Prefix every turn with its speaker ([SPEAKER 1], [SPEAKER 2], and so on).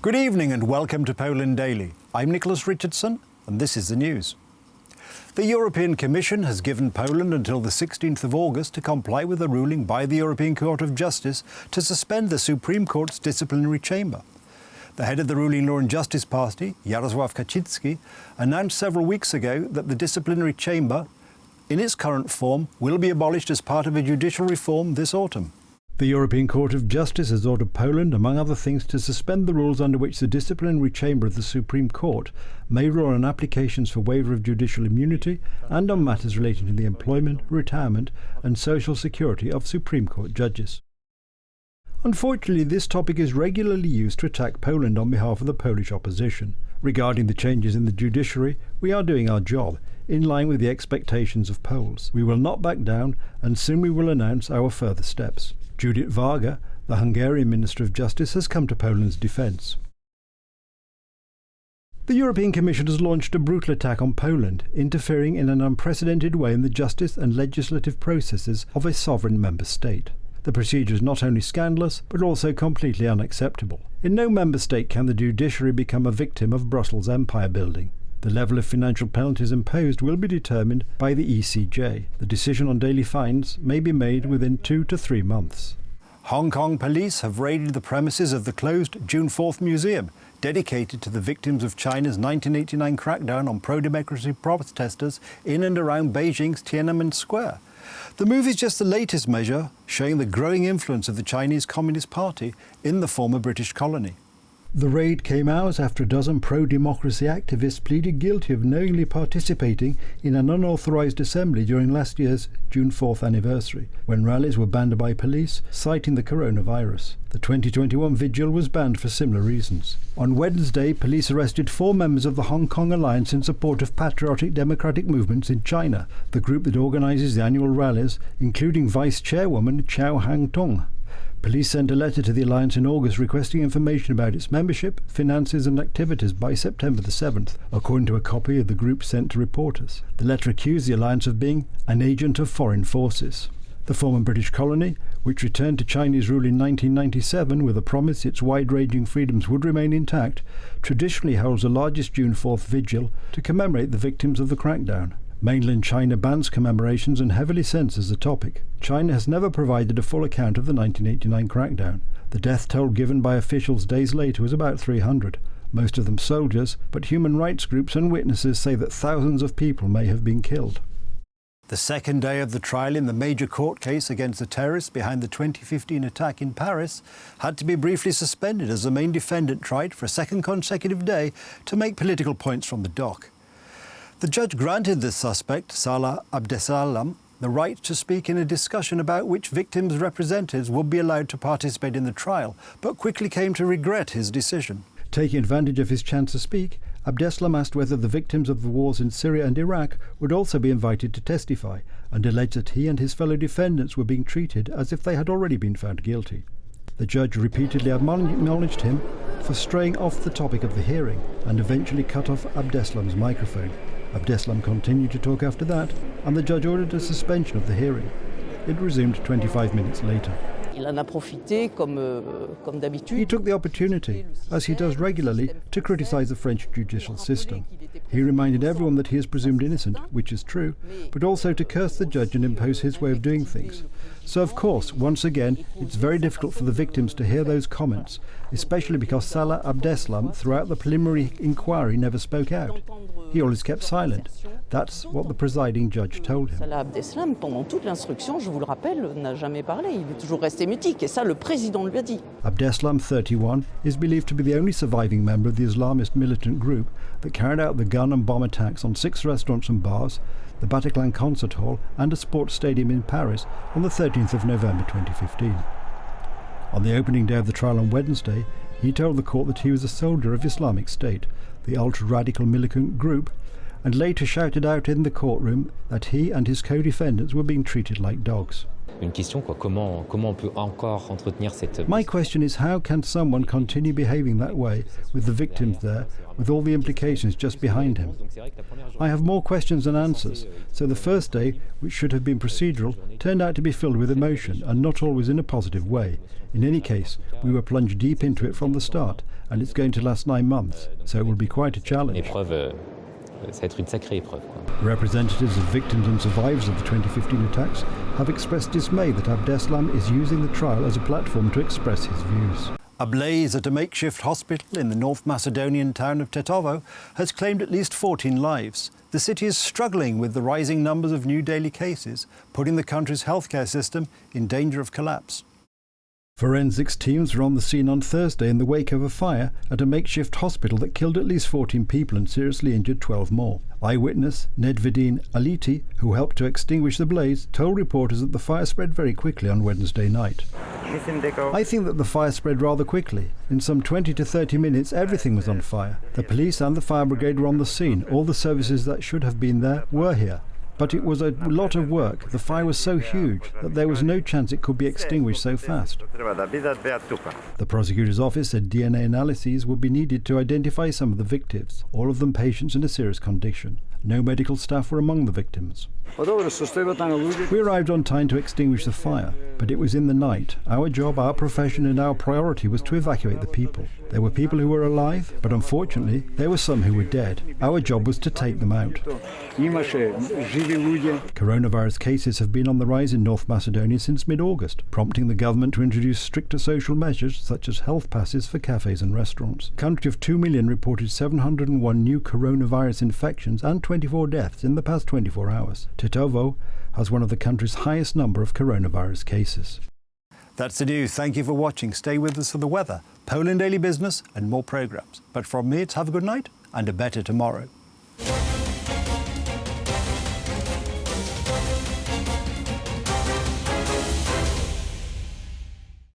[SPEAKER 1] Good evening and welcome to Poland Daily. I'm Nicholas Richardson and this is the news. The European Commission has given Poland until the 16th of August to comply with a ruling by the European Court of Justice to suspend the Supreme Court's Disciplinary Chamber. The head of the ruling Law and Justice Party, Jarosław Kaczyński, announced several weeks ago that the Disciplinary Chamber, in its current form, will be abolished as part of a judicial reform this autumn. The European Court of Justice has ordered Poland, among other things, to suspend the rules under which the Disciplinary Chamber of the Supreme Court may rule on applications for waiver of judicial immunity and on matters relating to the employment, retirement and social security of Supreme Court judges. Unfortunately, this topic is regularly used to attack Poland on behalf of the Polish opposition. Regarding the changes in the judiciary, we are doing our job, in line with the expectations of Poles. We will not back down, and soon we will announce our further steps. Judit Varga, the Hungarian Minister of Justice, has come to Poland's defence. The European Commission has launched a brutal attack on Poland, interfering in an unprecedented way in the justice and legislative processes of a sovereign member state. The procedure is not only scandalous, but also completely unacceptable. In no member state can the judiciary become a victim of Brussels empire building. The level of financial penalties imposed will be determined by the ECJ. The decision on daily fines may be made within 2 to 3 months. Hong Kong police have raided the premises of the closed June 4th museum, dedicated to the victims of China's 1989 crackdown on pro-democracy protesters in and around Beijing's Tiananmen Square. The move is just the latest measure showing the growing influence of the Chinese Communist Party in the former British colony. The raid came hours after a dozen pro-democracy activists pleaded guilty of knowingly participating in an unauthorised assembly during last year's June 4th anniversary, when rallies were banned by police, citing the coronavirus. The 2021 vigil was banned for similar reasons. On Wednesday, police arrested 4 members of the Hong Kong Alliance in support of patriotic democratic movements in China, the group that organises the annual rallies, including Vice Chairwoman Chow Hang-tung. Police sent a letter to the Alliance in August requesting information about its membership, finances and activities by September the 7th, according to a copy of the group sent to reporters. The letter accused the Alliance of being an agent of foreign forces. The former British colony, which returned to Chinese rule in 1997 with a promise its wide-ranging freedoms would remain intact, traditionally holds the largest June 4th vigil to commemorate the victims of the crackdown. Mainland China bans commemorations and heavily censors the topic. China has never provided a full account of the 1989 crackdown. The death toll given by officials days later was about 300, most of them soldiers, but human rights groups and witnesses say that thousands of people may have been killed. The second day of the trial in the major court case against the terrorists behind the 2015 attack in Paris had to be briefly suspended as the main defendant tried for a second consecutive day to make political points from the dock. The judge granted the suspect, Salah Abdeslam, the right to speak in a discussion about which victims' representatives would be allowed to participate in the trial, but quickly came to regret his decision. Taking advantage of his chance to speak, Abdeslam asked whether the victims of the wars in Syria and Iraq would also be invited to testify, and alleged that he and his fellow defendants were being treated as if they had already been found guilty. The judge repeatedly acknowledged him for straying off the topic of the hearing, and eventually cut off Abdeslam's microphone. Abdeslam continued to talk after that, and the judge ordered a suspension of the hearing. It resumed 25 minutes later. He took the opportunity, as he does regularly, to criticise the French judicial system. He reminded everyone that he is presumed innocent, which is true, but also to curse the judge and impose his way of doing things. So of course, once again, it's very difficult for the victims to hear those comments, especially because Salah Abdeslam, throughout the preliminary inquiry, never spoke out. He always kept silent. That's what the presiding judge told him.
[SPEAKER 2] Salah Abdeslam, pendant toute l'instruction, je vous le rappelle, n'a jamais parlé. Il est toujours resté mutique, et ça, le président lui a dit.
[SPEAKER 1] Abdeslam, 31, is believed to be the only surviving member of the Islamist militant group that carried out the gun and bomb attacks on 6 restaurants and bars, the Bataclan concert hall and a sports stadium in Paris on the 13th of November 2015. On the opening day of the trial on Wednesday, he told the court that he was a soldier of Islamic State, the ultra-radical militant group, and later shouted out in the courtroom that he and his co-defendants were being treated like dogs.
[SPEAKER 3] une question, quoi. Comment on peut encore entretenir cette...
[SPEAKER 1] My question is, how can someone continue behaving that way with the victims there, with all the implications just behind him? I have more questions than answers, so the first day, which should have been procedural, turned out to be filled with emotion and not always in a positive way. In any case, we were plunged deep into it from the start, and it's going to last 9 months, so it will be quite a challenge.
[SPEAKER 3] Épreuve, ça va être une sacrée épreuve, quoi.
[SPEAKER 1] Representatives of victims and survivors of the 2015 attacks have expressed dismay that Abdeslam is using the trial as a platform to express his views. A blaze at a makeshift hospital in the North Macedonian town of Tetovo has claimed at least 14 lives. The city is struggling with the rising numbers of new daily cases, putting the country's healthcare system in danger of collapse. Forensics teams were on the scene on Thursday in the wake of a fire at a makeshift hospital that killed at least 14 people and seriously injured 12 more. Eyewitness Nedvedin Aliti, who helped to extinguish the blaze, told reporters that the fire spread very quickly on Wednesday night. I think that the fire spread rather quickly. In some 20 to 30 minutes, everything was on fire. The police and the fire brigade were on the scene. All the services that should have been there were here. But it was a lot of work. The fire was so huge that there was no chance it could be extinguished so fast. The prosecutor's office said DNA analyses would be needed to identify some of the victims, all of them patients in a serious condition. No medical staff were among the victims. We arrived on time to extinguish the fire, but it was in the night. Our job, our profession and our priority was to evacuate the people. There were people who were alive, but unfortunately there were some who were dead. Our job was to take them out. Coronavirus cases have been on the rise in North Macedonia since mid-August, prompting the government to introduce stricter social measures such as health passes for cafes and restaurants. A country of 2 million reported 701 new coronavirus infections and 24 deaths in the past 24 hours. Tetovo has one of the country's highest number of coronavirus cases. That's the news. Thank you for watching. Stay with us for the weather, Poland Daily Business and more programmes. But from me, it's have a good night and a better tomorrow.